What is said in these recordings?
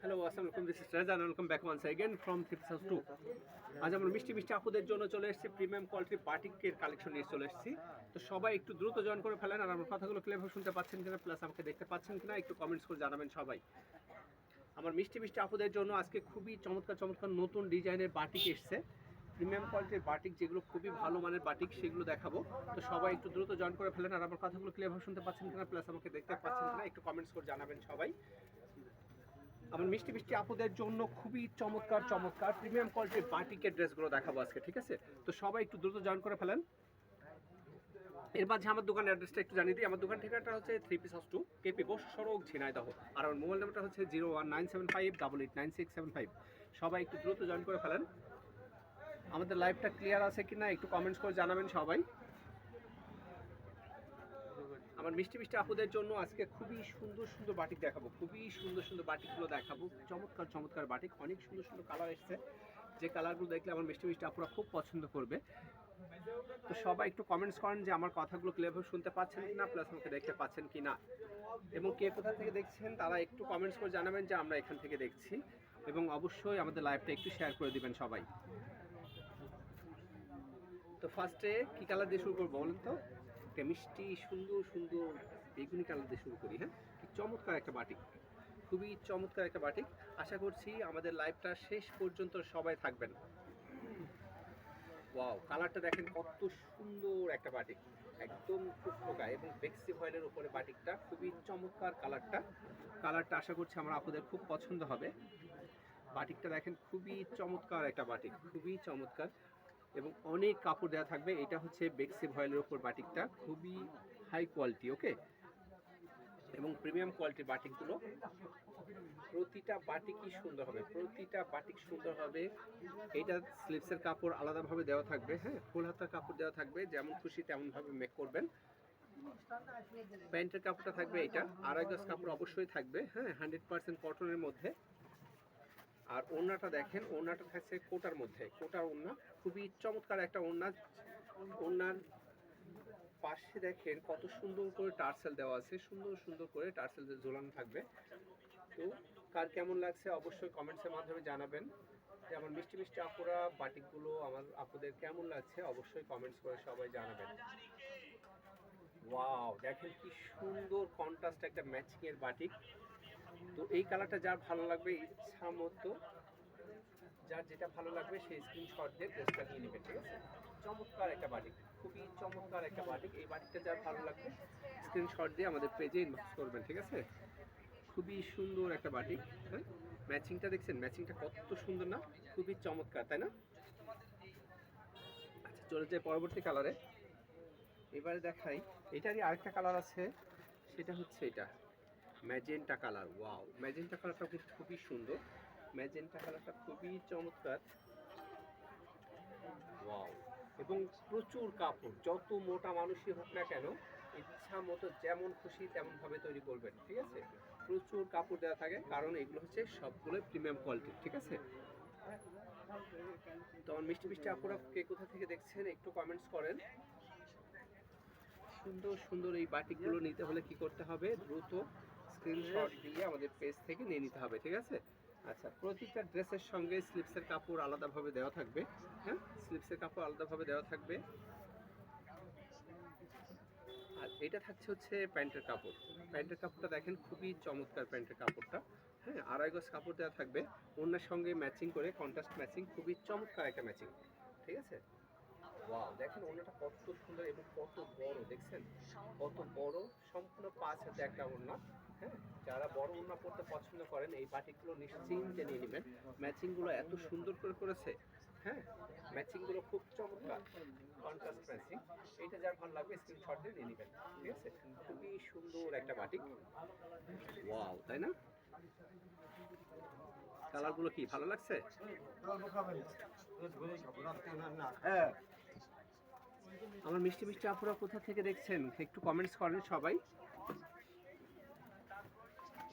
Hello, আসসালামু আলাইকুম। This is Rajan. Welcome back once again from thrips house 2। আজ আমরা মিষ্টি মিষ্টি আপুদের জন্য চলে এসেছি প্রিমিয়াম কোয়ালিটির বাটিকের কালেকশন নিয়ে চলে এসেছি। তো সবাই একটু দ্রুত জয়েন করে ফেলেন। আর আমার কথাগুলো ক্লিয়ারভাবে শুনতে পাচ্ছেন কিনা, প্লাস আমাকে দেখতে পাচ্ছেন কিনা একটু কমেন্টস করে জানাবেন সবাই। আমার মিষ্টি মিষ্টি আপুদের জন্য আজকে খুবই চমৎকার চমৎকার নতুন ডিজাইনের বাটিক এসছে। প্রিমিয়াম কোয়ালিটির বাটিক, যেগুলো খুবই ভালো মানের বাটিক, সেগুলো দেখাবো। তো সবাই একটু দ্রুত জয়েন করে ফেলেন। আর আমার কথাগুলো ক্লিয়ারভাবে শুনতে পাচ্ছেন কিনা, প্লাস আমাকে দেখতে পাচ্ছেন কিনা একটু কমেন্টস করে জানাবেন সবাই। আমার মিষ্টি মিষ্টি আপুদের জন্য খুবই চমৎকার চমৎকার প্রিমিয়াম কোয়ালিটির বাটিকের ড্রেসগুলো দেখাবো আজকে, ঠিক আছে? তো সবাই একটু দ্রুত জয়েন করে ফেলেন। এর মাঝে আমার দোকানের অ্যাড্রেসটা একটু জানিয়ে দিই। আমার দোকান ঠিকানাটা হচ্ছে থ্রিপিস হাউস 2, কেপি বোস সড়ক, ঝিনাইদহ। আর আমার মোবাইল নাম্বারটা হচ্ছে 01975889675। সবাই একটু দ্রুত জয়েন করে ফেলেন। আমাদের লাইভটা ক্লিয়ার আছে কিনা একটু কমেন্টস করে জানাবেন সবাই। আমার মিষ্টি মিষ্টি আপুদের জন্য আজকে খুবই সুন্দর সুন্দর বাটিক দেখাবো, খুবই সুন্দর সুন্দর বাটিকগুলো দেখাবো। চমৎকার চমৎকার বাটিক, অনেক সুন্দর সুন্দর কালার এসছে, যে কালারগুলো দেখলে আমার মিষ্টি মিষ্টি আপুরা খুব পছন্দ করবে। তো সবাই একটু কমেন্টস করেন যে আমার কথাগুলো ক্লিয়ারভাবে শুনতে পাচ্ছেন কিনা, প্লাস আমাকে দেখতে পাচ্ছেন কিনা, এবং কে কোথা থেকে দেখছেন তারা একটু কমেন্টস করে জানাবেন যে আমরা এখান থেকে দেখছি। এবং অবশ্যই আমাদের লাইভটা একটু শেয়ার করে দিবেন সবাই। তো ফার্স্টে কি কালার দিয়ে শুরু করবো বলেন তো? একটা মিষ্টি সুন্দর সুন্দর বেগুনি কালার দিয়ে শুরু করি। হ্যাঁ, কি চমৎকার একটা বাটিক, খুবই চমৎকার একটা বাটিক। আশা করছি আমাদের লাইভটা শেষ পর্যন্ত সবাই থাকবেন। ওয়াও, কালারটা দেখেন কত সুন্দর একটা বাটিক, একদম টুকটুকা এবং বেক্সি ভয়েলের উপরে বাটিকটা, খুবই চমৎকার কালারটা আশা করছি আমার আপুদের খুব পছন্দ হবে। বাটিকটা দেখেন খুবই চমৎকার একটা বাটিক, খুবই চমৎকার এবং অনেক কাপড় দেওয়া থাকবে। এটা হচ্ছে বেক্সি ভয়েলের উপর বাটিকটা, খুবই হাই কোয়ালিটি, ওকে, এবং প্রিমিয়াম কোয়ালিটির বাটিকগুলো। প্রতিটা বাটিকই সুন্দর হবে, প্রতিটা বাটিক সুন্দর হবে। এটা স্লিভসের কাপড় আলাদাভাবে দেওয়া থাকবে, হ্যাঁ, ফুল হাতার কাপড় দেওয়া থাকবে, যেমন খুশি তেমনভাবে মেক করবেন। প্যান্টের কাপড়টা থাকবে এটা, আড়াই গজ কাপড় অবশ্যই থাকবে, হ্যাঁ, 100% কটনের মধ্যে। আর ওড়নাটা দেখেন, ওড়নাটা থাকছে কোটার মধ্যে, কোটার ওড়না, খুবই চমৎকার একটা ওড়না। ওড়নার পাশে দেখেন কত সুন্দর করে টার্সেল দেওয়া আছে, সুন্দর সুন্দর করে টার্সেল ঝোলানো থাকবে। তো কার কেমন লাগছে অবশ্যই কমেন্টসের মাধ্যমে জানাবেন। যে আমার মিষ্টি মিষ্টি আপুরা বাটিকগুলো আমার আপুদের কেমন লাগছে অবশ্যই কমেন্টস করে সবাই জানাবেন। ওয়াও, দেখেন কি সুন্দর কন্ট্রাস্ট একটা ম্যাচিং এর বাটিক। তো এই কালারটা যার ভালো লাগবে ইচ্ছা মতো, যার যেটা ভালো লাগবে সেই স্ক্রিনশট দিয়ে ড্রেসটা নিয়ে নেবে, ঠিক আছে? চমৎকার একটা বাটিক, খুবই চমৎকার একটা বাটিক। এই বাটিকটা যার ভালো লাগবে স্ক্রিনশট দিয়ে আমাদের পেজে ইনবক্স করবেন, ঠিক আছে? খুবই সুন্দর একটা বাটিক। হ্যাঁ, ম্যাচিংটা দেখছেন, ম্যাচিংটা কত সুন্দর না, খুবই চমৎকার, তাই না? আচ্ছা, চলে যায় পরবর্তী কালারে। এবারে দেখাই, এটারই আরেকটা কালার আছে, সেটা হচ্ছে এটা ম্যাজেন্টা কালার। ওয়াও, ম্যাজেন্টা কালারটা কিন্তু খুবই সুন্দর, ম্যাজেন্টা কালারটা খুবই চমৎকার। ওয়াও, এবং প্রচুর কাপড়, যত মোটা মানুষই হোক না কেন ইচ্ছা মতো যেমন খুশি তেমন ভাবে তৈরি করবেন, ঠিক আছে? প্রচুর কাপড় দেওয়া থাকে, কারণ এগুলো হচ্ছে সবগুলো প্রিমিয়াম কোয়ালিটি, ঠিক আছে? তো আমার মিষ্টি মিষ্টি আপুরা কে কোথা থেকে দেখছেন একটু কমেন্টস করেন। সুন্দর সুন্দর এই বাটিকগুলো নিতে হলে কি করতে হবে? দ্রুত স্ক্রিনশট দিয়ে আমাদের পেজ থেকে নিয়ে নিতে হবে, ঠিক আছে? আচ্ছা, প্রতিটা ড্রেসের সঙ্গে স্লিপসের কাপড় আলাদাভাবে দেওয়া থাকবে, হ্যাঁ, স্লিপসের কাপড় আলাদাভাবে দেওয়া থাকবে। আর এটা থাকছে হচ্ছে প্যান্টের কাপড়। প্যান্টের কাপড়টা দেখেন খুবই চমৎকার প্যান্টের কাপড়টা, হ্যাঁ, আড়াই গজ কাপড় দেওয়া থাকবে, ওনার সঙ্গে ম্যাচিং করে কন্ট্রাস্ট ম্যাচিং, খুবই চমৎকার একটা ম্যাচিং, ঠিক আছে? ওয়াও, দেখেন ওড়নাটা কত সুন্দর এবং কত বড়, দেখছেন কত বড়, সম্পূর্ণ 5 হাতে একটা ওড়না। হ্যাঁ, যারা বড় ওড়না পড়তে পছন্দ করেন এই বাটিকগুলো নিশ্চিন্তে নিয়ে নেবেন। ম্যাচিংগুলো এত সুন্দর করে করেছে, হ্যাঁ, ম্যাচিংগুলো খুব চমৎকার, কন্ট্রাস্ট ম্যাচিং। এইটা যার ভালো লাগবে স্ক্রিনশট দিয়ে নিয়ে নেবেন, ঠিক আছে? খুবই সুন্দর একটা বাটিক। ওয়াও, তাই না? কালারগুলো কি ভালো লাগছে? হ্যাঁ, আমার মিষ্টি মিষ্টি আপুরা কোথা থেকে দেখছেন একটু কমেন্টস করেন সবাই।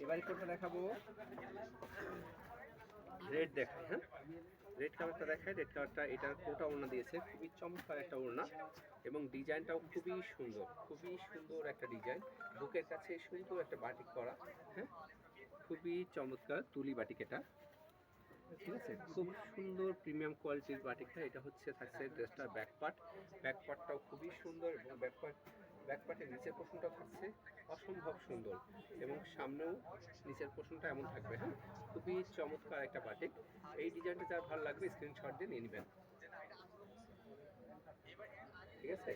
এবারে কোনটা দেখাবো? রেড দেখাই, হ্যাঁ, রেড কালারটা দেখায়, রেড কালারটা এটার কোটা ওড়না দিয়েছে, খুবই চমৎকার একটা ওড়না এবং ডিজাইনটাও খুবই সুন্দর একটা ডিজাইন। বুকের কাছে সুন্দর একটা বাটিক করা, হ্যাঁ, খুবই চমৎকার তুলি বাটিক এটা, ঠিক আছে, খুব সুন্দর প্রিমিয়াম কোয়ালিটির বাটিকটা। এটা হচ্ছে থাকছে ড্রেসটার ব্যাকপার্টটাও খুবই সুন্দর এবং ব্যাকপার্টের নিচের পোর্শনটাও থাকছে অসম্ভব সুন্দর এবং সামনেও নিচের পোর্শনটা এমন থাকবে, হ্যাঁ, খুবই চমৎকার একটা বাটিক। এই ডিজাইনটা যার ভালো লাগবে স্ক্রিনশট দিয়ে নিয়ে নেবেন, ঠিক আছে,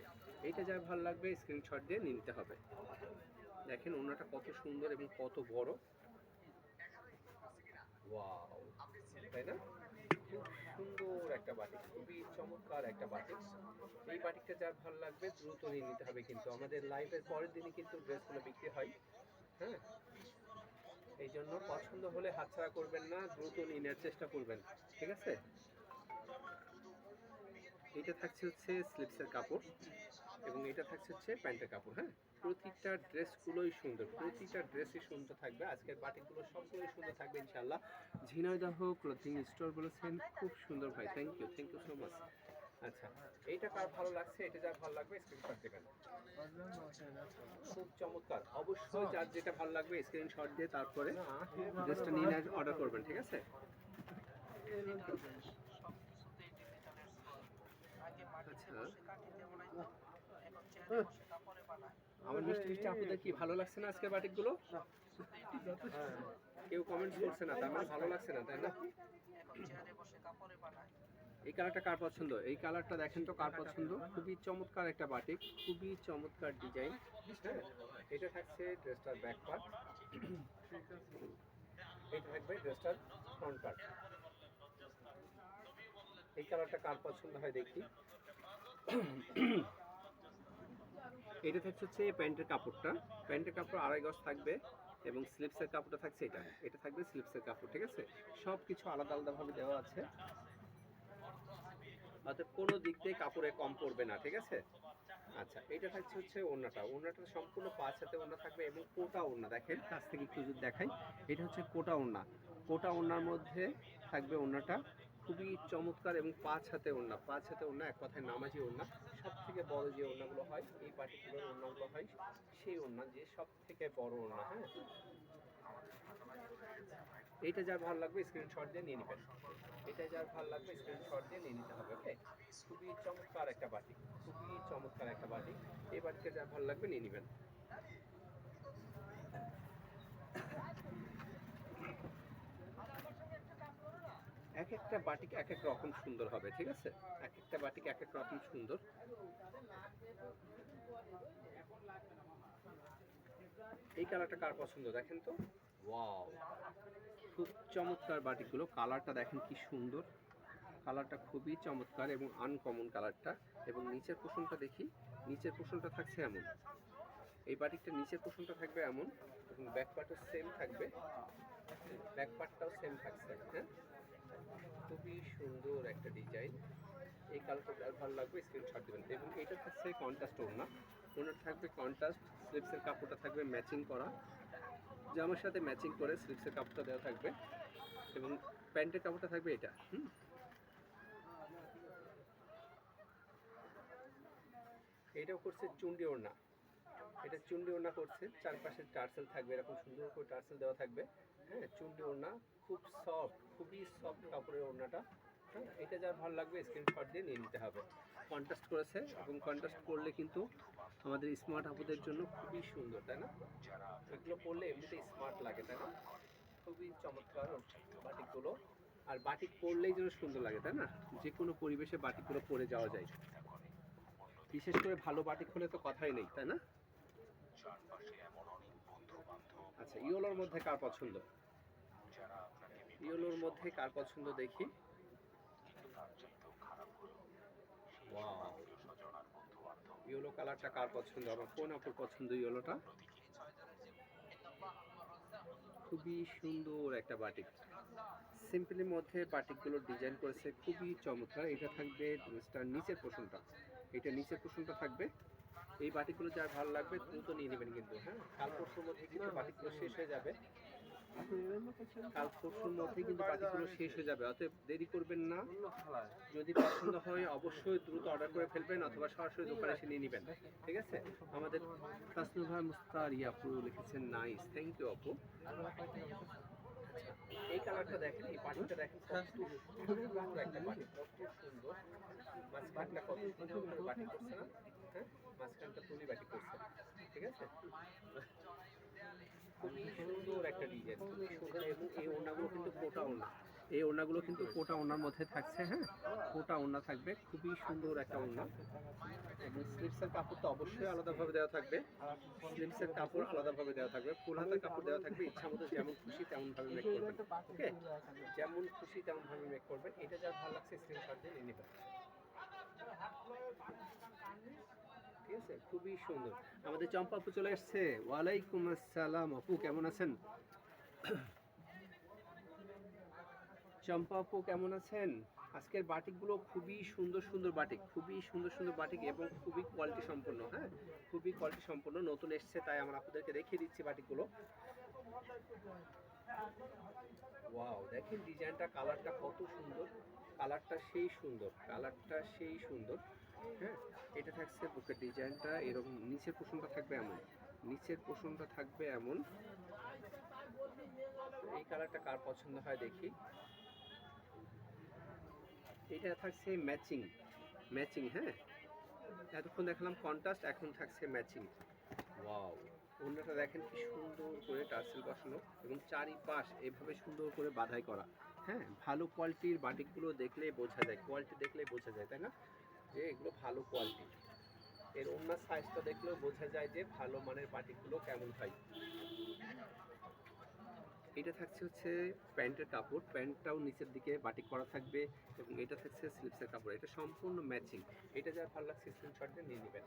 এইটা যার ভালো লাগবে স্ক্রিনশট দিয়ে নিয়ে নিতে হবে। দেখেন ওড়নাটা কত সুন্দর এবং কত বড়, ওয়াও, তাই না? খুব সুন্দর একটা বাটিক, খুবই চমৎকার একটা বাটিক। এই বাটিকটা যার ভালো লাগবে দ্রুত নিয়ে নিতে হবে, কিন্তু আমাদের লাইভের পরের দিনই কিন্তু ড্রেসগুলো বিক্রি হয়, হ্যাঁ, এই জন্য পছন্দ হলে হাতছাড়া করবেন না, দ্রুত নিয়ে নেওয়ার চেষ্টা করবেন, ঠিক আছে। এটা থাকছে হচ্ছে স্লিপসের কাপড় এবং এটা থাকছে হচ্ছে প্যান্টের কাপড়, হ্যাঁ, প্রতিটা ড্রেসগুলোই সুন্দর, প্রতিটা ড্রেসই সুন্দর থাকবে। আজকের বাটিকগুলো সবগুলোই সুন্দর থাকবে ইনশাল্লাহ। ঝিনাইদহ ক্লোথিং স্টোর বলেছেন, খুব সুন্দর ভাই, থ্যাংক ইউ সো মাচ। আচ্ছা, এইটা কার ভালো লাগছে, এটা যার ভালো লাগবে স্ক্রিনশট দেবেন, খুব চমৎকার। অবশ্যই যার যেটা ভালো লাগবে স্ক্রিনশট দিয়ে তারপরে ড্রেসটা নিয়ে অর্ডার করবেন, ঠিক আছে। আচ্ছা, আমার মিষ্টি মিষ্টি আপুদের কি ভালো লাগছে না আজকের বাটিকগুলো? কেউ কমেন্ট করছে না, তার মানে ভালো লাগছে না, তাই না? এই কালারটা কার পছন্দ? এই কালারটা দেখেন তো কার পছন্দ? খুবই চমৎকার একটা বাটিক, খুবই চমৎকার ডিজাইন, হ্যাঁ, এটা থাকছে ড্রেসটার ব্যাক পার্ট, এটা থাকবে ড্রেসটার ফ্রন্ট পার্ট। এই কালারটা কার পছন্দ হয় দেখি। এটা থাকছে হচ্ছে প্যান্টের কাপড়টা, প্যান্টের কাপড় 2.5 গজ থাকবে এবং স্লিপসের কাপড়টা থাকছে এটা থাকবে স্লিপসের কাপড়, ঠিক আছে, সব কিছু আলাদা আলাদাভাবে দেওয়া আছে, অর্থাৎ কোনো দিক দিয়ে কাপড়ে কম পড়বে না, ঠিক আছে। আচ্ছা, এটা থাকছে হচ্ছে ওড়নাটা সম্পূর্ণ 5 হাতে ওড়না থাকবে এবং কোটা ওড়না, দেখেন কাছ থেকে একটু যদি দেখাই, এটা হচ্ছে কোটা ওড়নার মধ্যে থাকবে ওড়নাটা, খুবই চমৎকার এবং 5 হাতে ওড়না, এক কথায় নামাজি ওড়না। সব থেকে বড় যে ওড়নাগুলো হয়, এই পার্টিকুলার ওড়নাগুলো হয় সেই ওড়না যে সব থেকে বড় ওড়না, হ্যাঁ। এইটা যার ভালো লাগবে স্ক্রিনশট দিয়ে নিয়ে নেবেন, এটা যার ভালো লাগবে স্ক্রিনশট দিয়ে নিয়ে নিতে হবে, ওকে। খুবই চমৎকার একটা বাটিক, এই বাটিকটা যার ভালো লাগবে নিয়ে নেবেন। এক একটা বাটিক এক এক রকম সুন্দর হবে, ঠিক আছে, এক একটা বাটিক এক এক রকম সুন্দর। এই কালারটা কার পছন্দ দেখেন তো, ওয়াও, খুব চমৎকার বাটিকগুলো, কালারটা দেখেন কি সুন্দর, কালারটা খুবই চমৎকার এবং আনকমন কালারটা। এবং নিচের পোর্শনটা দেখি, নিচের পোর্শনটা থাকছে এমন, এই বাটিকটা নিচের পোর্শনটা থাকবে এমন এবং ব্যাক পার্টও সেম থাকবে, ব্যাক সেম থাকছে, হ্যাঁ, খুবই সুন্দর একটা ডিজাইন। এই কালারটা যার ভালো লাগবে স্ক্রিনশট দেবেন এবং এটা থাকছে কন্ট্রাস্ট ওড়না থাকবে কন্ট্রাস্ট, স্লিপসের কাপড়টা থাকবে ম্যাচিং করা, জামার সাথে ম্যাচিং করে স্লিপসের কাপড়টা দেওয়া থাকবে এবং প্যান্টের কাপড়টা থাকবে এটা, এটাও করছে চুন্ডি ওড়না, এটা চুন্ডি ওড়না করছে, চারপাশে টার্সেল থাকবে, এরকম সুন্দর করে টার্সেল দেওয়া থাকবে, হ্যাঁ, চুন্ডি ওড়না, খুবই সফট কাপড়ের ওড়নাটা, হ্যাঁ। এটা যার ভালো লাগবে স্ক্রিনশট দিয়ে নিয়ে নিতে হবে। কন্ট্রাস্ট করেছে এবং কন্ট্রাস্ট করলে কিন্তু আমাদের স্মার্ট আপুদের জন্য খুবই সুন্দর, তাই না? এগুলো পরলে এমনিতে স্মার্ট লাগে, তাই না? খুবই চমৎকার বাটিকগুলো, আর বাটিক পরলেই যেন সুন্দর লাগে, তাই না? যে কোনো পরিবেশে বাটিকগুলো পরে যাওয়া যায়, বিশেষ করে ভালো বাটিক হলে তো কথাই নেই, তাই না? আচ্ছা, ইয়েলোর মধ্যে কার পছন্দ? দেখি, ওয়াও, ইয়েলো কালারটা কার পছন্দ? আমার কোন আপুর পছন্দ ইয়েলোটা? খুবই সুন্দর একটা বাটিক, সিম্পলের মধ্যে বাটিকগুলোর ডিজাইন করেছে খুবই চমৎকার। এটা থাকবে ড্রেসটার নিচের পোর্শনটা থাকবে। এই বাটিকগুলো যার ভালো লাগবে দ্রুত নিয়ে নেবেন কিন্তু, হ্যাঁ, কাল পরশুর মধ্যে কিন্তু বাটিকগুলো শেষ হয়ে যাবে। কাল পরশুর মধ্যেই কিন্তু বাটিগুলো শেষ হয়ে যাবে, অতএব দেরি করবেন না। যদি পছন্দ হয় অবশ্যই দ্রুত অর্ডার করে ফেলবেন অথবা সরাসরি দোকানে এসে নিয়ে নেবেন, ঠিক আছে? আমাদের তাসনুভা মুস্তারিয়া আপু লিখেছেন নাইস, থ্যাংক ইউ আপু। এই কালারটা দেখেন, এই বাটিটা দেখেন, কত সুন্দর একটা বাটি, কত সুন্দর। মাঝখানটা কত সুন্দর করে বাটি করছে না? হ্যাঁ, মাঝখানটা তুলি বাটি করছে, ঠিক আছে? খুবই সুন্দর একটা ডিজাইন, খুবই সুন্দর। এবং এই ওড়নাগুলো কিন্তু কোটা ওড়না, এই ওড়নাগুলো কিন্তু কোটা ওড়নার মধ্যে থাকছে। হ্যাঁ, কোটা ওড়না থাকবে, খুবই সুন্দর একটা ওড়না। এবং স্লিপসের কাপড় তো অবশ্যই আলাদাভাবে দেওয়া থাকবে, স্লিপসের কাপড় আলাদাভাবে দেওয়া থাকবে, ফুল হাতের কাপড় দেওয়া থাকবে। ইচ্ছা মতো যেমন খুশি তেমনভাবে মেক করবেন, ওকে? যেমন খুশি তেমনভাবে মেক করবেন। এটা যা ভালো লাগছে স্ক্রিনশট দিয়ে নিয়ে নেবেন, ঠিক আছে? খুবই সুন্দর। আমাদের চম্পা আপু চলে এসছে। ওয়ালাইকুম আসসালাম আপু, কেমন আছেন? চম্পা আপু কেমন আছেন? আজকের বাটিকগুলো খুবই সুন্দর সুন্দর বাটিক, খুবই সুন্দর সুন্দর বাটিক এবং খুবই কোয়ালিটি সম্পন্ন। হ্যাঁ, খুবই কোয়ালিটি সম্পন্ন, নতুন এসছে তাই আমরা আপনাদেরকে দেখিয়ে দিচ্ছি বাটিকগুলো। ওয়াও, দেখেন ডিজাইনটা, কালারটা কত সুন্দর, কালারটা সেই সুন্দর, কালারটা সেই সুন্দর। হ্যাঁ, এটা থাকছে বুকের ডিজাইনটা এরকম, নিচের পোর্শনটা থাকবে এমন, নিচের পোর্শনটা থাকবে এমন। এই কালারটা কার পছন্দ হয় দেখি। এটা থাকছে ম্যাচিং, ম্যাচিং। হ্যাঁ, এতক্ষণ দেখালাম কন্ট্রাস্ট, এখন থাকছে ম্যাচিং। ওয়াও, ওড়নাটা দেখেন কি সুন্দর করে টার্সেল বসানো এবং চারিপাশ এভাবে সুন্দর করে বাঁধাই করা। হ্যাঁ, ভালো কোয়ালিটির বাটিকগুলো দেখলেই বোঝা যায়, কোয়ালিটি দেখলেই বোঝা যায়, তাই না, যে এগুলো ভালো কোয়ালিটি। এর ওড়নার সাইজটা দেখলেও বোঝা যায় যে ভালো মানের বাটিকগুলো কেমন হয়। এটা থাকছে হচ্ছে প্যান্টের কাপড়, প্যান্টটাও নিচের দিকে বাটিক করা থাকবে এবং এটা থাকছে স্লিপসের কাপড়, এটা সম্পূর্ণ ম্যাচিং। এটা যার ভালো লাগছে স্ক্রিনশট দিয়ে নিয়ে নেবেন,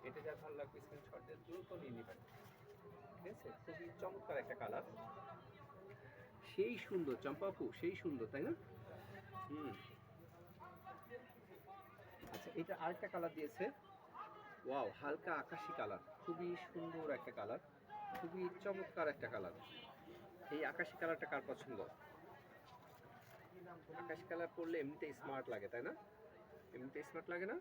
এটা যার ভালো লাগবে স্ক্রিনশট দিয়ে দ্রুত নিয়ে নেবেন, ঠিক আছে? খুবই চমৎকার একটা কালার, সেই সুন্দর চম্পা আপু, সেই সুন্দর, তাই না? হুম। আচ্ছা, এটা আরেকটা কালার দিয়েছে। ওয়াও, হালকা আকাশি কালার, খুবই সুন্দর একটা কালার, খুবই চমৎকার একটা কালার। এই আকাশি কালারটা কার পছন্দ? আকাশি কালার পরলে এমনিতে স্মার্ট লাগে, তাই না? এমনিতে স্মার্ট লাগে না?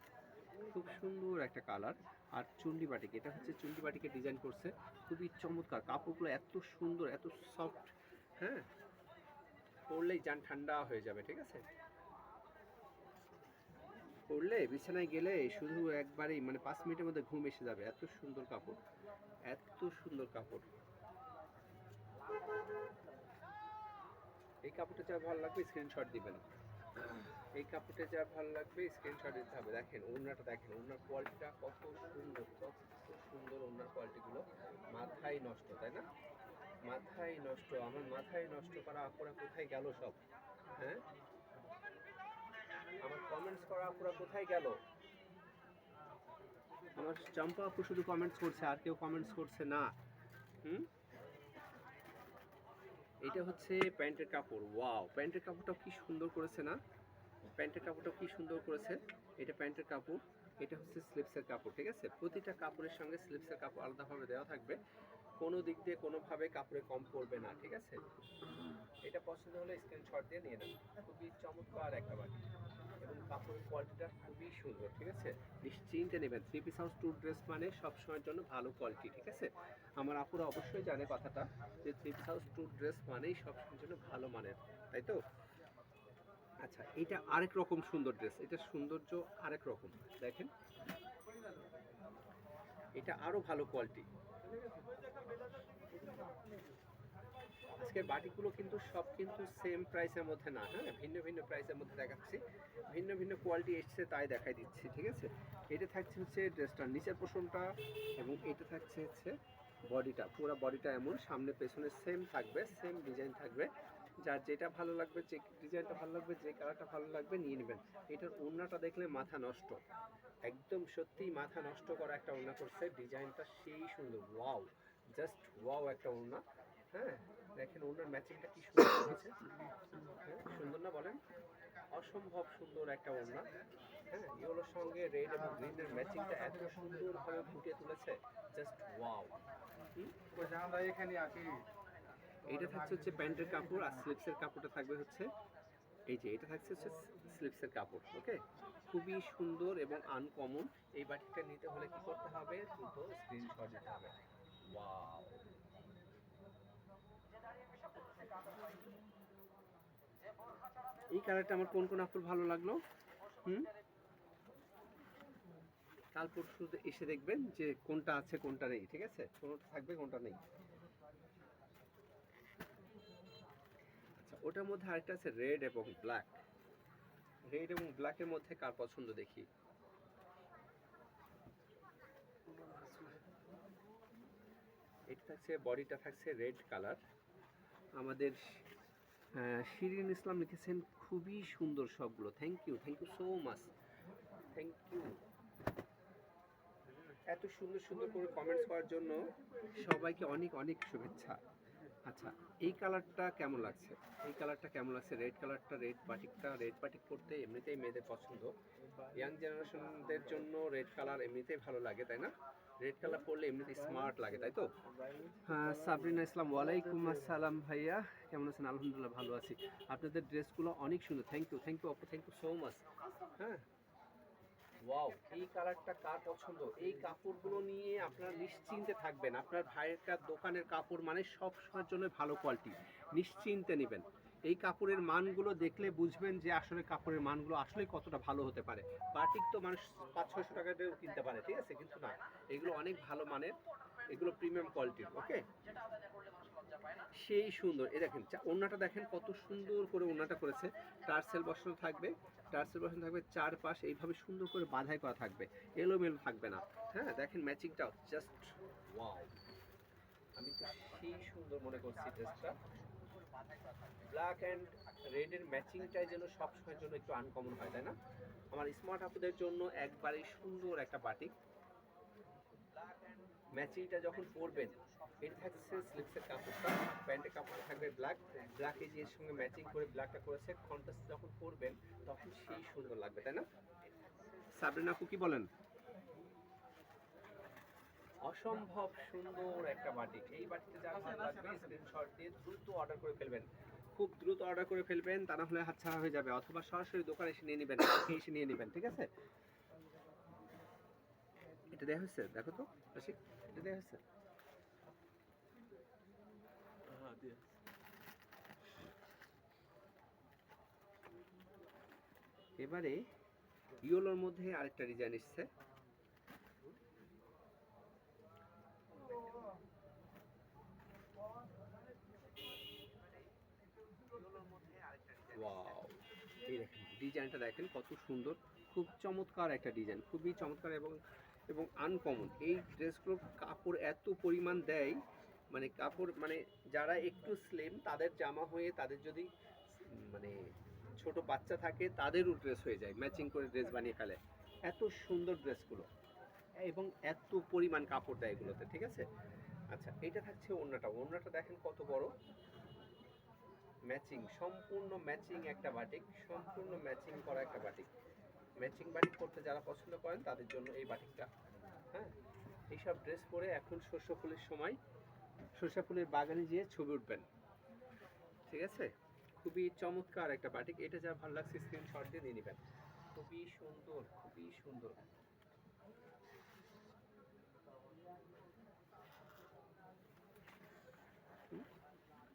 খুব সুন্দর একটা কালার। আর চুন্ডি বাটিক, এটা হচ্ছে চুন্ডি বাটিকে ডিজাইন করছে, খুবই চমৎকার। কাপড়গুলো এত সুন্দর, এত সফট। হ্যাঁ, পরলেই যান ঠান্ডা হয়ে যাবে, ঠিক আছে? পরলে বিছানায় গেলে শুধু একবারেই মানে 5 মিনিটের মধ্যে ঘুম এসে যাবে, এত সুন্দর কাপড়, এত সুন্দর কাপড়। এই কাপড়টা যা ভালো লাগবে স্ক্রিনশট দিবেন, এই কাপড়টা যা ভালো লাগবে স্ক্রিনশট দিতে হবে। দেখেন ওড়নাটা, দেখেন ওড়নার কোয়ালিটিটা কত সুন্দর, কত সুন্দর ওড়নার কোয়ালিটিগুলো, মাথায় নষ্ট, তাই না? মাথায় নষ্ট, আমার মাথায় নষ্ট করা আপুরা কোথায় গেল সব? হ্যাঁ, আমার কমেন্টস করা আপুরা কোথায় গেল? আমার চম্পা আপু শুধু কমেন্টস করছে, আর কেউ কমেন্টস করছে না। হুম। এটা হচ্ছে প্যান্টের কাপড়। ওয়াও, প্যান্টের কাপড়টাও কি সুন্দর করেছে না? প্যান্টের কাপড়টাও কি সুন্দর করেছে। এটা প্যান্টের কাপড়, এটা হচ্ছে স্লিপসের কাপড়, ঠিক আছে? প্রতিটা কাপড়ের সঙ্গে স্লিপসের কাপড় আলাদাভাবে দেওয়া থাকবে, কোনো দিক দিয়ে কোনোভাবে কাপড়ে কম পড়বে না, ঠিক আছে? এটা পছন্দ হলে স্ক্রিনশট দিয়ে নিয়ে নেন। খুবই চমৎকার একটা বাটি এবং কাপড়ের কোয়ালিটিটা খুবই সুন্দর, ঠিক আছে? নিশ্চিন্তে নেবেন। Three piece house tour dress মানে সবসময়ের জন্য ভালো কোয়ালিটি, ঠিক আছে? আমার আপুরা অবশ্যই জানে কথাটা, যে three piece house tour dress মানেই সবসময়ের জন্য ভালো মানের, তাই তো? আচ্ছা, এটা আরেক রকম সুন্দর ড্রেস, এটা সৌন্দর্য আরেক রকম। দেখেন, এটা আরো ভালো কোয়ালিটি। আজকের বাটিগুলো কিন্তু সব কিন্তু সেম প্রাইসের মধ্যে না, হ্যাঁ, ভিন্ন ভিন্ন প্রাইসের মধ্যে দেখাচ্ছি, ভিন্ন ভিন্ন কোয়ালিটি এসছে তাই দেখাই দিচ্ছি, ঠিক আছে? এটা থাকছে হচ্ছে ড্রেসটার নিচের পোর্শনটা এবং এটা থাকছে হচ্ছে বডিটা, পুরো বডিটা এমন, সামনে পেছনে সেম থাকবে, সেম ডিজাইন থাকবে। যার যেটা ভালো লাগবে, যে ডিজাইনটা ভালো লাগবে, যে কালারটা ভালো লাগবে নিয়ে নেবেন। এটার ওড়নাটা দেখলে মাথা নষ্ট, একদম সত্যিই মাথা নষ্ট করা একটা ওড়না করছে, ডিজাইনটা সেই সুন্দর। ওয়াও, জাস্ট ওয়াও একটা ওড়না। হ্যাঁ, দেখেন ওড়নার ম্যাচিংটা কি সুন্দর হয়েছে। হ্যাঁ, সুন্দর না বলেন? অসম্ভব সুন্দর একটা ওড়না। হ্যাঁ, ইয়েলোর সঙ্গে রেড এবং গ্রিনের ম্যাচিংটা এত সুন্দরভাবে ফুটিয়ে তুলেছে, জাস্ট ওয়াও। আমরা এখানে আছি। এটা থাকছে হচ্ছে প্যান্টের কাপড়, আর স্লিপসের কাপড়টা থাকবে হচ্ছে এই যে, এটা থাকছে হচ্ছে স্লিপসের কাপড়। ওকে, খুবই সুন্দর এবং আনকমন। এই বাটিকটা নিতে হলে কি করতে হবে? দ্রুত স্ক্রিনশট দিতে হবে। ওয়াও, এই কালারটা আমার কোন কোন আপুর ভালো লাগলো? কাল পরশু এসে দেখবেন যে কোনটা আছে কোনটা নেই, ঠিক আছে? কোনটা থাকবে কোনটা নেই। আচ্ছা, ওটার মধ্যে আরেকটা আছে রেড এবং ব্ল্যাক। রেড এবং ব্ল্যাকের মধ্যে কার পছন্দ দেখি। এটা থাকছে, বডিটা থাকছে রেড কালার। আমাদের শিরিন ইসলাম লিখেছেন খুবই সুন্দর সবগুলো। Thank you so much, thank you. এত সুন্দর সুন্দর করে কমেন্টস করার জন্য সবাইকে অনেক অনেক শুভেচ্ছা। আচ্ছা, এই কালারটা কেমন লাগছে? এই কালারটা কেমন লাগছে? রেড কালারটা, রেড বাটিক পরতে এমনিতেই মেয়েদের পছন্দ। ইয়াং জেনারেশনদের জন্য রেড কালার এমনিতেই ভালো লাগে, তাই না? রেড কালার পরলে এমনিতেই স্মার্ট লাগে, তাই তো? হ্যাঁ, সাবরিনা ইসলাম, ওয়ালাইকুম আসসালাম ভাইয়া, কেমন আছেন? আলহামদুলিল্লাহ ভালো আছি। আপনাদের ড্রেসগুলো অনেক সুন্দর। থ্যাংক ইউ আপু, থ্যাংক ইউ সো মাচ। হ্যাঁ, ওয়াও, এই কালারটা কার পছন্দ? এই কাপড়গুলো নিয়ে আপনারা নিশ্চিন্তে থাকবেন। আপনার ভাইয়ের দোকানের কাপড় মানে সব সময়ের জন্য ভালো কোয়ালিটি, নিশ্চিন্তে নেবেন। এই কাপড়ের মানগুলো দেখলে বুঝবেন যে আসলে কাপড়ের মানগুলো আসলে কতটা ভালো হতে পারে। বাটিক তো মানুষ 500-600 টাকা দিয়েও কিনতে পারে, ঠিক আছে? কিন্তু না, এগুলো অনেক ভালো মানের, এগুলো প্রিমিয়াম কোয়ালিটির। ওকে, সেই সুন্দর। এই দেখেন ওড়নাটা, দেখেন কত সুন্দর করে ওড়নাটা করেছে। টার্সেল বসানো থাকবে, চারপাশ এইভাবে সুন্দর করে বাঁধাই করা থাকবে, এলোমেলো থাকবে না। হ্যাঁ, দেখেন ম্যাচিংটাও জাস্ট ওয়াও। আমি তো সেই সুন্দর মনে করছি ড্রেসটা। ব্ল্যাক অ্যান্ড রেডের ম্যাচিংটাই যেন সবসময়ের জন্য একটু আনকমন হয়, তাই না? আমার স্মার্ট আপুদের জন্য একবারেই সুন্দর একটা বাটিক। ম্যাচিংটা যখন পরবেন, এটা থাকছে স্লিপসের কাপড়টা, প্যান্টের কাপড়টা থাকবে ব্ল্যাক এই যে এর সঙ্গে ম্যাচিং করে ব্ল্যাকটা করেছে, কন্ট্রাস্ট যখন পরবেন তখন সেই সুন্দর লাগবে, তাই না? সাবরিনা আপু কি বলেন? অসম্ভব সুন্দর একটা বাটিক। এই বাটিকটা যার ভালো লাগবে স্ক্রিনশট দিয়ে দ্রুত অর্ডার করে ফেলবেন, খুব দ্রুত অর্ডার করে ফেলবেন, তা না হলে হাতছাড়া হয়ে যাবে। অথবা সরাসরি দোকানে এসে নিয়ে নেবেন, এসে নিয়ে নেবেন, ঠিক আছে? এটা দেয়া হয়েছে, দেখো তো আশিক, এটা দেয়া হয়েছে। এবারে ইয়েলোর মধ্যে আরেকটা ডিজাইন এসছে। ওয়াও, এই দেখেন ডিজাইনটা, দেখেন কত সুন্দর, খুব চমৎকার একটা ডিজাইন, খুবই চমৎকার এবং এবং আনকমন। এই ড্রেসগুলোর কাপড় এত পরিমাণ দেয়, মানে কাপড় মানে যারা একটু স্লিম তাদের জামা হয়ে, তাদের যদি মানে ছোট বাচ্চা থাকে তাদেরও ড্রেস হয়ে যায়, ম্যাচিং করে ড্রেস বানিয়ে ফেলে। এত সুন্দর ড্রেসগুলো এবং এত পরিমাণ কাপড় দেয় এগুলোতে, ঠিক আছে? আচ্ছা, এটা থাকছে ওড়নাটা দেখেন কত বড়, ম্যাচিং, সম্পূর্ণ ম্যাচিং একটা বাটিক, সম্পূর্ণ ম্যাচিং করা একটা বাটিক। ম্যাচিং বাটিক করতে যারা পছন্দ করেন তাদের জন্য এই বাটিকটা। হ্যাঁ, এইসব ড্রেস পরে এখন সর্ষে ফুলের সময় সর্ষে ফুলের বাগানে যেয়ে ছবি উঠবেন, ঠিক আছে? খুবই চমৎকার একটা বাটিক। এটা যা ভালো লাগছে স্ক্রিনশট দিয়ে নিয়ে নেবেন। খুবই সুন্দর, খুবই সুন্দর।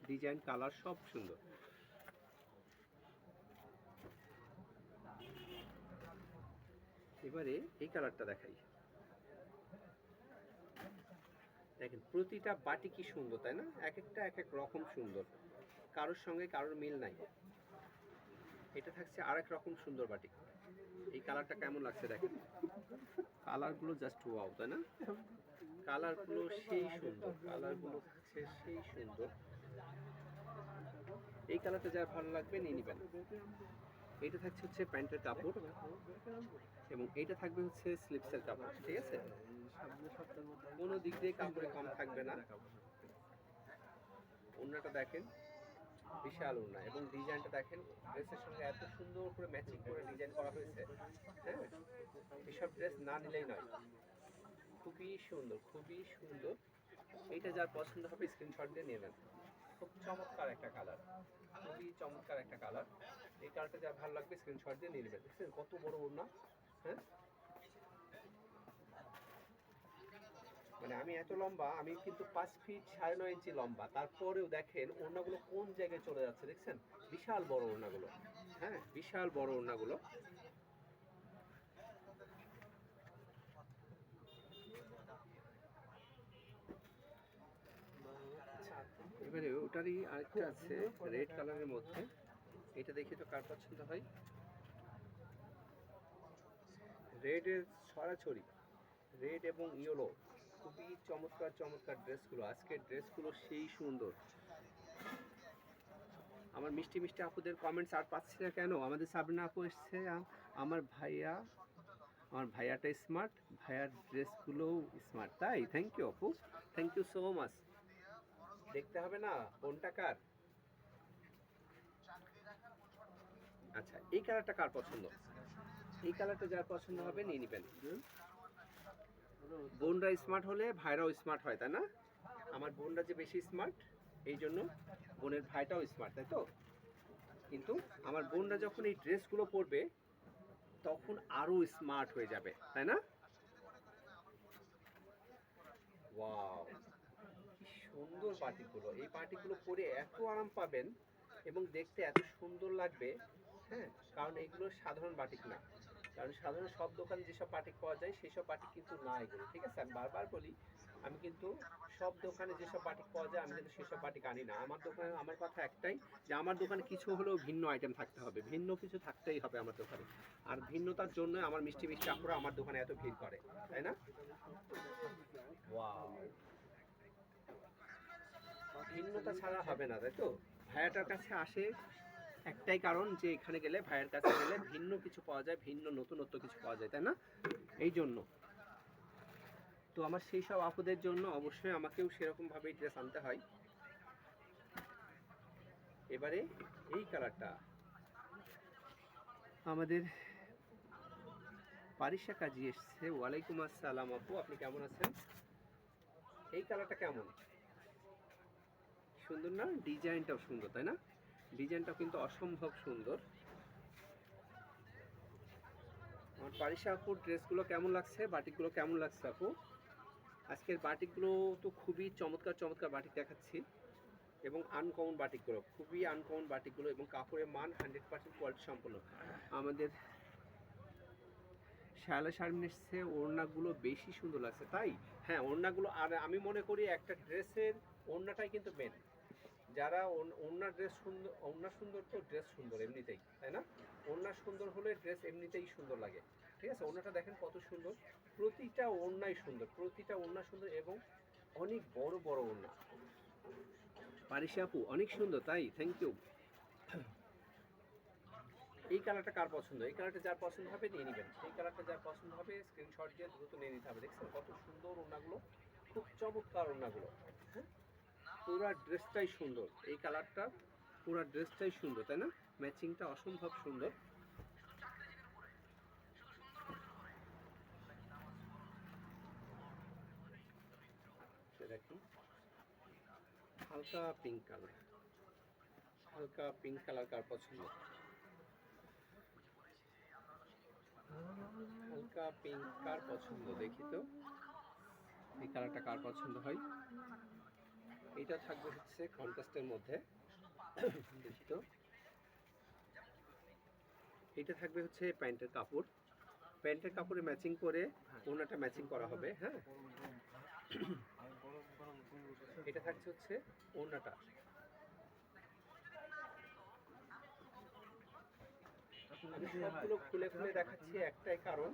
ডিজাইন, কালার সব সুন্দর। এবারে এই কালারটা দেখাই, দেখেন প্রতিটা বাটি কি সুন্দর, তাই না? এক একটা এক এক রকম সুন্দর, কারোর সঙ্গে কারোর মিল নাই। এটা থাকছে আরেক রকম সুন্দর বাটি। এই কালারটা কেমন লাগছে দেখেন, কালারগুলো জাস্ট ওয়াও, তাই না? কালারগুলো সেই সুন্দর, কালারগুলো থাকছে সেই সুন্দর। এই কালারটা যার ভালো লাগবে নিয়ে নেবেন। এটা থাকছে হচ্ছে প্যান্টের কাপড় এবং এটা থাকবে হচ্ছে স্লিপসের কাপড়, ঠিক আছে? কোনো দিক দিয়ে কাপড়ে কম থাকবে না। ওড়নাটা দেখেন, বিশাল ওড়না, এবং ডিজাইনটা দেখেন, ড্রেসের সঙ্গে এত সুন্দর করে ম্যাচিং করে ডিজাইন করা হয়েছে। হ্যাঁ, এসব ড্রেস না নিলেই নয়। খুবই সুন্দর, খুবই সুন্দর। এইটা যার পছন্দ হবে স্ক্রিনশট দিয়ে নেবেন। খুব চমৎকার একটা কালার, খুবই চমৎকার একটা কালার। এই কালারটা যা ভালো লাগবে স্ক্রিনশট দিয়ে নিয়ে নেবেন। দেখছেন কত বড় ওড়না, হ্যাঁ মানে আমি এত লম্বা, আমি কিন্তু 5 ফিট 9.5 ইঞ্চি লম্বা, তারপরেও দেখেন ওড়নাগুলো কোন জায়গায় চলে যাচ্ছে দেখছেন, বিশাল বড় ওড়নাগুলো, হ্যাঁ বিশাল বড় ওড়নাগুলো। এবারে ওটারই আরেকটা আছে রেড কালারের মধ্যে, এটা দেখি তো কার পছন্দ হয়। রেডের ছড়াছড়ি, রেড এবং ইয়েলো, খুবই চমৎকার চমৎকার ড্রেসগুলো, আজকের ড্রেসগুলো সেই সুন্দর। আমার মিষ্টি মিষ্টি আপুদের কমেন্টস আর পাচ্ছি না কেন? আমাদের সাবরিনা আপু এসছে, আমার ভাইয়াটা স্মার্ট, ভাইয়ার ড্রেসগুলোও স্মার্ট, তাই? থ্যাংক ইউ আপু, থ্যাংক ইউ সো মাচ। দেখতে হবে না কোনটা কার। আচ্ছা এই কালারটা কার পছন্দ? এই কালারটা যার পছন্দ হবে নিয়ে নেবেন। বোনরা স্মার্ট হলে ভাইরাও স্মার্ট হয়, তাই না? আমার বোনরা যে বেশি স্মার্ট, এই জন্য বোনের ভাইটাও স্মার্ট, তাই তো? কিন্তু আমার বোনরা যখন এই ড্রেসগুলো পরবে তখন আরো স্মার্ট হয়ে যাবে, তাই না? ওয়াও, কি সুন্দর পার্টিগুলো! এই পার্টিগুলো পরে এত আরাম পাবেন এবং দেখতে এত সুন্দর লাগবে, হ্যাঁ, কারণ এগুলো সাধারণ বাটিক না। কারণ সাধারণ সব দোকানে যেসব বাটিক পাওয়া যায় সেই সব বাটিক কিন্তু না এগুলো, ঠিক আছে? আমি বারবার বলি, আমি কিন্তু সব দোকানে যেসব বাটিক পাওয়া যায় আমি কিন্তু সেসব বাটিক আনি না। আমার দোকানে আমার কথা একটাই, যে আমার দোকানে কিছু হলেও ভিন্ন আইটেম থাকতে হবে, ভিন্ন কিছু থাকতেই হবে আমার দোকানে। আর ভিন্নতার জন্য আমার মিষ্টি মিষ্টি আপুরা আমার দোকানে এত ভিড় করে, তাই না? ওয়াও, ভিন্নতা ছাড়া হবে না, তাই তো? ভাইয়াটার কাছে আসে একটাই কারণ, যে এখানে গেলে, ভাইয়ের কাছে গেলে ভিন্ন কিছু পাওয়া যায়, ভিন্ন নতুনত্ব কিছু পাওয়া যায়, তাই না? এই জন্য তো আমার সেই সব আপুদের জন্য অবশ্যই আমাকেও সেরকমভাবেই ড্রেস আনতে হয়। এবারে এই কালারটা, আমাদের পারিশা কাজী এসছে। ওয়ালাইকুম আসসালাম আপু, আপনি কেমন আছেন? এই কালারটা কেমন সুন্দর না? ডিজাইনটাও সুন্দর, তাই না? ডিজাইনটাও কিন্তু অসম্ভব সুন্দর। আমার পারিশা আপুর ড্রেসগুলো কেমন লাগছে, বাটিকগুলো কেমন লাগছে আপু? আজকের বাটিকগুলো তো খুবই চমৎকার চমৎকার বাটিক দেখাচ্ছি, এবং আনকমন বাটিকগুলো, খুবই আনকমন বাটিকগুলো, এবং কাপড়ের মান 100% কোয়ালিটি সম্পন্ন। আমাদের শায়লা শারমিন এসছে, ওড়নাগুলো বেশি সুন্দর লাগছে, তাই? হ্যাঁ ওড়নাগুলো, আর আমি মনে করি একটা ড্রেসের ওড়নাটাই কিন্তু মেন। যারা ওড়না ড্রেস সুন্দর, ওড়না সুন্দর তো ড্রেস সুন্দর এমনিতেই, তাই না? ওড়না সুন্দর হলে ড্রেস এমনিতেই সুন্দর লাগে, ঠিক আছে? ওড়নাটা দেখেন কত সুন্দর, প্রতিটা ওড়নাই সুন্দর, প্রতিটা ওড়না সুন্দর, এবং অনেক বড় বড় ওড়না। পারিশা আপু অনেক সুন্দর, তাই? Thank you. এই কালারটা কার পছন্দ? এই কালারটা যার পছন্দ হবে নিয়ে নেবেন। এই কালারটা যার পছন্দ হবে স্ক্রিনশট দিয়ে দ্রুত নিয়ে নিতে হবে। দেখছেন কত সুন্দর ওড়নাগুলো, খুব চমৎকার ওড়নাগুলো, হ্যাঁ পুরা ড্রেসটাই সুন্দর। এই কালারটা পুরা ড্রেসটাই সুন্দর, তাই না? ম্যাচিংটা অসম্ভব সুন্দর। দেখুন হালকা পিঙ্ক কালার, হালকা পিঙ্ক কালার কার পছন্দ? হালকা পিঙ্ক কার পছন্দ দেখি তো, এই কালারটা কার পছন্দ হয়? এটা থাকবে হচ্ছে কন্ট্রাস্টের মধ্যে, দেখি তো, এটা থাকবে হচ্ছে প্যান্টের কাপড়, প্যান্টের কাপড়ে ম্যাচিং করে ওড়নাটা ম্যাচিং করা হবে, হ্যাঁ। এটা থাকছে হচ্ছে ওড়নাটা। আমি সবগুলো খুলে খুলে দেখাচ্ছি একটাই কারণ,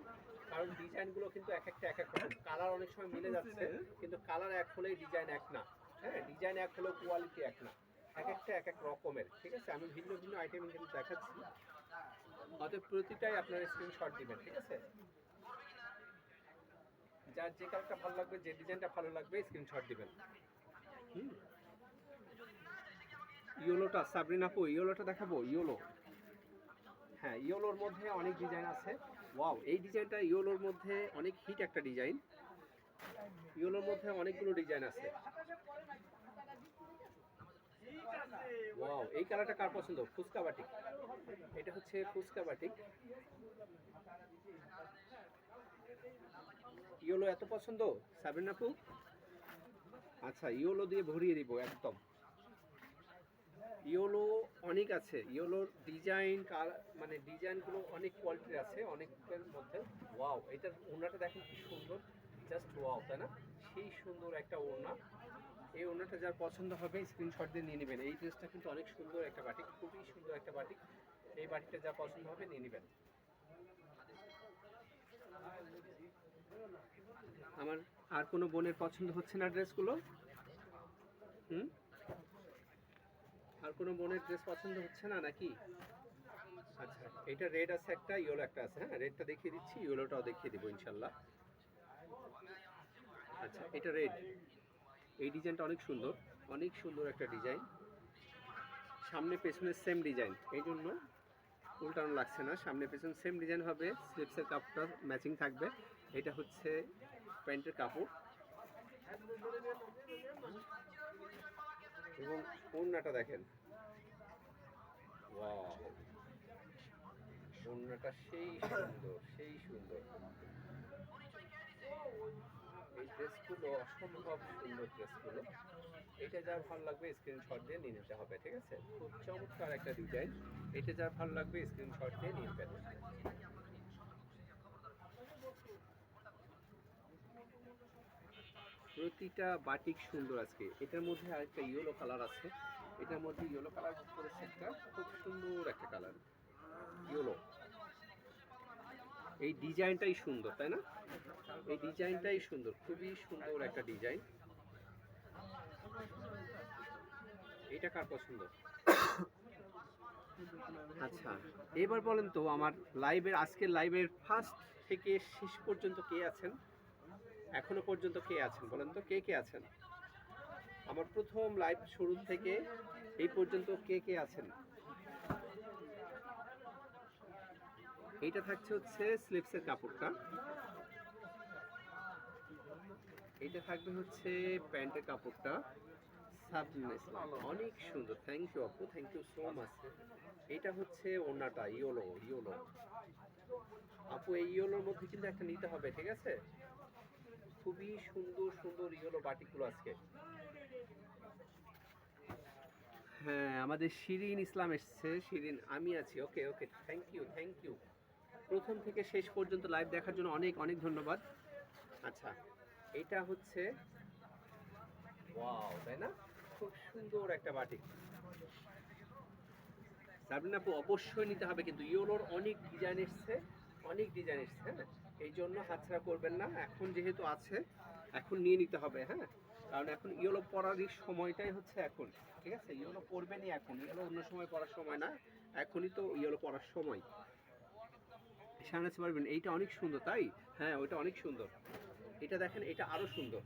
কারণ ডিজাইনগুলো কিন্তু এক একটা এক এক রকম, কালার অনেক সময় মিলে যাচ্ছে কিন্তু কালার এক হলেই ডিজাইন এক না, হ্যাঁ ডিজাইন এক হলেও কোয়ালিটি এক না, এক একটা এক এক রকমের, ঠিক আছে? আমি ভিন্ন ভিন্ন আইটেম কিন্তু দেখাচ্ছি, অতএব প্রতিটাই আপনার স্ক্রিনশট দিবেন, ঠিক আছে? যার যে কালারটা ভালো লাগবে, যে ডিজাইনটা ভালো লাগবে স্ক্রিনশট দিবেন। ইয়েলোটা সাবরিনা আপু, ইয়েলোটা দেখাবো? ইয়েলো, হ্যাঁ ইয়েলোর মধ্যে অনেক ডিজাইন আছে। ওয়াও, এই ডিজাইনটা ইয়েলোর মধ্যে অনেক হিট একটা ডিজাইন, ইয়েলোর মধ্যে অনেকগুলো ডিজাইন আছে। ওয়াও, এই কালারটা কার পছন্দ? ফুচকা বাটিক, এটা হচ্ছে ফুচকা বাটিক। ইয়েলো এত পছন্দ সাবিন আপু? আচ্ছা, ইয়েলো দিয়ে ভরিয়ে দিব একদম। ইয়েলো অনেক আছে, ইয়েলোর ডিজাইন মানে ডিজাইনগুলো অনেক কোয়ালিটির আছে, অনেকের মধ্যে। ওয়াও, এটার ওড়নাটা দেখেন কি সুন্দর, জাস্ট ওয়াও, তাই না? সেই সুন্দর একটা ওড়না। এই ওড়নাটা যার পছন্দ হবে স্ক্রিনশট দিয়ে নিয়ে নেবেন। এই ড্রেসটা কিন্তু অনেক সুন্দর একটা বাটিক, খুবই সুন্দর একটা বাটিক। এই বাটিকটা যার পছন্দ হবে নিয়ে নেবেন। আমার আর কোনো বোনের পছন্দ হচ্ছে না ড্রেসগুলো? হুম, আর কোনো বোনের ড্রেস পছন্দ হচ্ছে না নাকি? আচ্ছা, এটা রেড আছে একটা, ইয়েলো একটা আছে। হ্যাঁ, রেডটা দেখিয়ে দিচ্ছি, ইয়েলোটাও দেখিয়ে দেবো ইনশাল্লাহ। আচ্ছা, এটা রেড। এই ডিজাইনটা অনেক সুন্দর, অনেক সুন্দর একটা ডিজাইন। সামনে পেছনে সেম ডিজাইন, এই জন্য উল্টানো লাগছে না। সামনে পেছনে সেম ডিজাইন হবে, স্লিপসের কাপড়টা ম্যাচিং থাকবে। এটা হচ্ছে প্যান্টের কাপড় এবং ওড়নাটা দেখেন। ওয়াও, ওড়নাটা সেই সুন্দর, সেই সুন্দর। এই ড্রেসগুলো অসম্ভব সুন্দর ড্রেসগুলো। এটা যার ভালো লাগবে স্ক্রিনশট দিয়ে নিয়ে নিতে হবে, ঠিক আছে? খুব চমৎকার একটা ডিজাইন। এটা যার ভালো লাগবে স্ক্রিনশট দিয়ে নিয়ে নেবেন। প্রতিটা বাটিক সুন্দর আজকে। এটার মধ্যে আরেকটা ইয়েলো কালার আছে, এটার মধ্যে ইয়েলো কালার করেছে একটা, খুব সুন্দর একটা কালার ইয়েলো। এই ডিজাইনটাই সুন্দর, তাই না? এই ডিজাইনটাই সুন্দর, খুবই সুন্দর একটা ডিজাইন। এটা কার পছন্দ? আচ্ছা, এবার বলেন তো আমার লাইভের, আজকের লাইভের ফার্স্ট থেকে শেষ পর্যন্ত কে আছেন? এখনো পর্যন্ত কে আছেন বলেন তো, কে কে আছেন? আমার প্রথম লাইভ শুরু থেকে এই পর্যন্ত কে কে আছেন? এইটা থাকছে হচ্ছে স্লিপসের কাপড়টা, এইটা থাকবে হচ্ছে প্যান্টের কাপড়টা। সাবরিন ইসলাম, অনেক সুন্দর, থ্যাংক ইউ আপু, থ্যাংক ইউ সো মাচ। এটা হচ্ছে ওড়নাটা, ইয়েলো ইয়েলো। আপু এই ইয়েলোর মধ্যে কিন্তু একটা নিতে হবে, ঠিক আছে? খুবই সুন্দর সুন্দর ইয়েলো বাটিকগুলো আজকে। হ্যাঁ, আমাদের শিরিন ইসলাম এসছে। শিরিন, আমি আছি। ওকে ওকে, থ্যাংক ইউ থ্যাংক ইউ। প্রথম থেকে শেষ পর্যন্ত লাইভ দেখার জন্য অনেক অনেক ধন্যবাদ। আচ্ছা, এটা হচ্ছে ওয়াও, তাই না? খুব সুন্দর একটা বাটিক। সাবরিন আপু অবশ্যই নিতে হবে, কিন্তু ইয়েলোর অনেক ডিজাইন এসছে, অনেক ডিজাইন এসছে। হ্যাঁ, এই জন্য হাতছাড়া করবেন না, এখন যেহেতু আছে এখন নিয়ে নিতে হবে। হ্যাঁ, কারণ এখন ইয়েলো পরারই সময়টাই হচ্ছে এখন, ঠিক আছে? ইয়েলো পরবেনই এখন, ইয়েলো অন্য সময় পরার সময় না, এখনই তো ইয়েলো পরার সময়। সামনে পারবেন, এইটা অনেক সুন্দর, তাই? হ্যাঁ, ওইটা অনেক সুন্দর। এটা দেখেন, এটা আরো সুন্দর।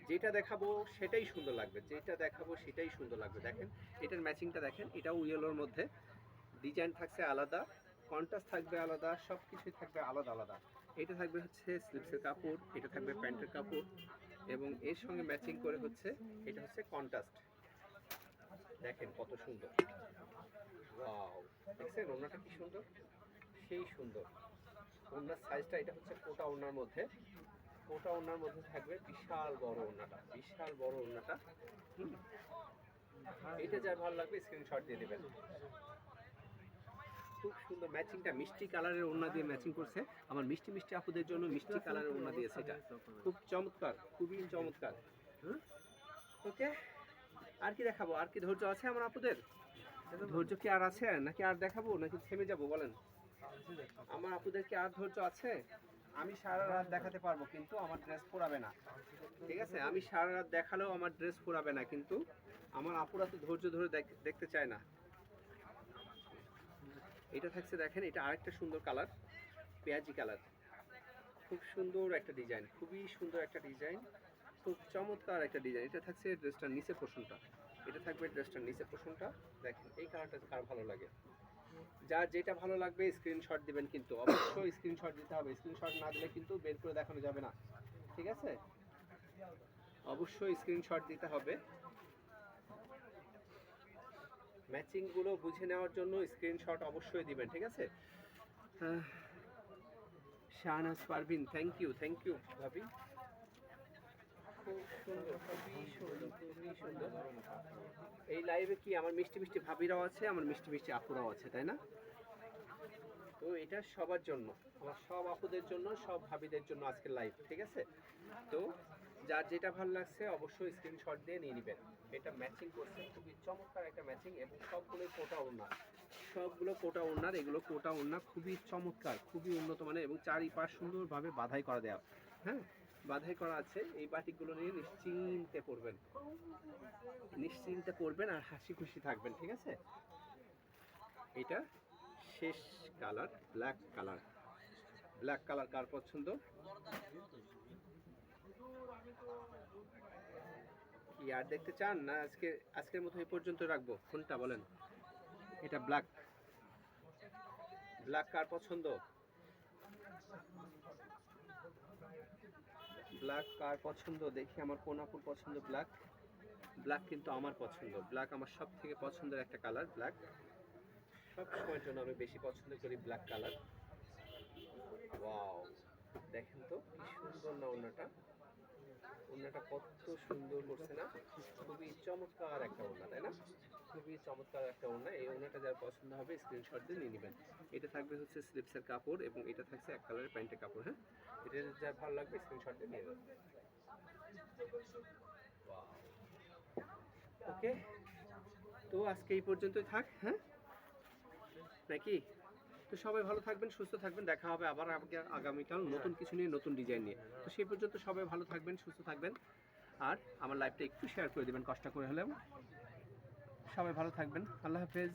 যেটা দেখাবো সেটাই সুন্দর লাগবে, যেটা দেখাবো সেটাই সুন্দর লাগবে। দেখেন এটার ম্যাচিংটা দেখেন, এটাও ইয়েলোর মধ্যে, ডিজাইন থাকছে আলাদা, কন্ট্রাস্ট থাকবে আলাদা, সব কিছুই থাকবে আলাদা আলাদা। এটা থাকবে হচ্ছে স্লিপসের কাপড়, এটা থাকবে প্যান্টের কাপড়, এবং এর সঙ্গে ম্যাচিং করে হচ্ছে এটা হচ্ছে কন্ট্রাস্ট। দেখেন কত সুন্দর, ওয়াও! দেখছেন ওড়নাটা কি সুন্দর, সেই সুন্দর। ওড়নার সাইজটা, এটা হচ্ছে কোটা ওড়নার মধ্যে, কোটা ওড়নার মধ্যে থাকবে বিশাল বড় ওড়নাটা, বিশাল বড় ওড়নাটা। এটা যার ভালো লাগবে স্ক্রিনশট দিয়ে দেবেন। খুব সুন্দর ম্যাচিংটা, মিষ্টি কালারের ওড়না দিয়ে ম্যাচিং করছে। আমার মিষ্টি মিষ্টি আপুদের জন্য মিষ্টি কালারের ওড়না দিয়েছে, এটা খুব চমৎকার, খুবই চমৎকার। ওকে, আর কি দেখাবো? আর কি ধৈর্য আছে আমার আপুদের? ধৈর্য কি আর আছে, নাকি আর দেখাবো, নাকি থেমে যাবো বলেন? আমার আপুদের কি আর ধৈর্য আছে? আমি সারা রাত দেখাতে পারবো, কিন্তু আমার ড্রেস পরাবে না, ঠিক আছে? আমি সারা রাত দেখালেও আমার ড্রেস পরাবে না, কিন্তু আমার আপুরা তো ধৈর্য ধরে দেখতে চায় না। এটা থাকছে দেখেন, এটা আরেকটা সুন্দর কালার, পেঁয়াজি কালার, খুব সুন্দর একটা ডিজাইন, খুবই সুন্দর একটা ডিজাইন, খুব চমৎকার একটা ডিজাইন। এটা থাকছে ড্রেসটার নিচে পোর্শনটা, এটা থাকবে ড্রেসটার নিচে পোর্শনটা। দেখেন এই কালারটা কার ভালো লাগে, যার যেটা ভালো লাগবে স্ক্রিনশট দিবেন, কিন্তু অবশ্যই স্ক্রিনশট দিতে হবে। স্ক্রিনশট না দিলে কিন্তু বের করে দেখানো যাবে না, ঠিক আছে? অবশ্যই স্ক্রিনশট দিতে হবে। ম্যাচিংগুলো বুঝে নেওয়ার জন্য স্ক্রিনশট অবশ্যই দিবেন, ঠিক আছে? শাহনাজ পারভিন, থ্যাংক ইউ ভাবি। খুব সুন্দর, খুবই সুন্দর, খুবই সুন্দর। এই লাইভে কি আমার মিষ্টি মিষ্টি ভাবিরাও আছে, আমার মিষ্টি মিষ্টি আপুরাও আছে, তাই না? তো এটা সবার জন্য, আমার সব আপুদের জন্য, সব ভাবিদের জন্য আজকের লাইভ, ঠিক আছে? তো যার যেটা ভালো লাগছে অবশ্যই স্ক্রিনশট দিয়ে নিয়ে নেবেন। এটা ম্যাচিং করছে, খুবই চমৎকার একটা ম্যাচিং, এবং সবগুলোই কোটা ওড়না, সবগুলো কোটা ওড়নার, এগুলো কোটা ওড়না, খুবই চমৎকার, খুবই উন্নত মানের, এবং চারিপাশ সুন্দরভাবে বাঁধাই করা দেওয়া, হ্যাঁ, বাঁধাই করা আছে। এই বাটিকগুলো নিয়ে নিশ্চিন্তে পরবেন, নিশ্চিন্তে পরবেন আর হাসি খুশি থাকবেন, ঠিক আছে? এটা শেষ colour, black colour. Black colour কার পছন্দ? কি আর দেখতে চান না আজকের মতো এই পর্যন্ত রাখবো? কোনটা বলেন? এটা ব্ল্যাক, ব্ল্যাক কার পছন্দ? ব্ল্যাক কার পছন্দ? দেখি আমার কোন আপুর পছন্দ ব্ল্যাক। ব্ল্যাক কিন্তু আমার পছন্দ, ব্ল্যাক আমার সব থেকে পছন্দের একটা কালার ব্ল্যাক। সব সময়ের জন্য আমি বেশি পছন্দ করি ব্ল্যাক কালার। ওয়াও, দেখেন তো কি সুন্দর না ওড়নাটা, ওড়নাটা কত সুন্দর করছে না? খুবই চমৎকার একটা ওড়না, তাই না? খুবই চমৎকার একটা ওড়না। এই ওড়নাটা যার পছন্দ হবে স্ক্রিনশট দিয়ে নিয়ে নেবেন। এটা থাকবে হচ্ছে স্লিপসের কাপড়, এবং এটা থাকছে এক কালারের প্যান্টের কাপড়, হ্যাঁ? এটা যার ভালো লাগবে স্ক্রিনশট দিয়ে নিয়ে নেবেন। ওকে, তো আজকে এই পর্যন্তই থাক, হ্যাঁ নাকি? তো সবাই ভালো থাকবেন, সুস্থ থাকবেন, দেখা হবে আবার আগামীকাল নতুন কিছু নিয়ে, নতুন ডিজাইন নিয়ে। তো সেই পর্যন্ত সবাই ভালো থাকবেন, সুস্থ থাকবেন, আর আমার লাইভটা একটু শেয়ার করে দেবেন কষ্ট করে হলেও। সবাই ভালো থাকবেন, আল্লাহ হাফেজ।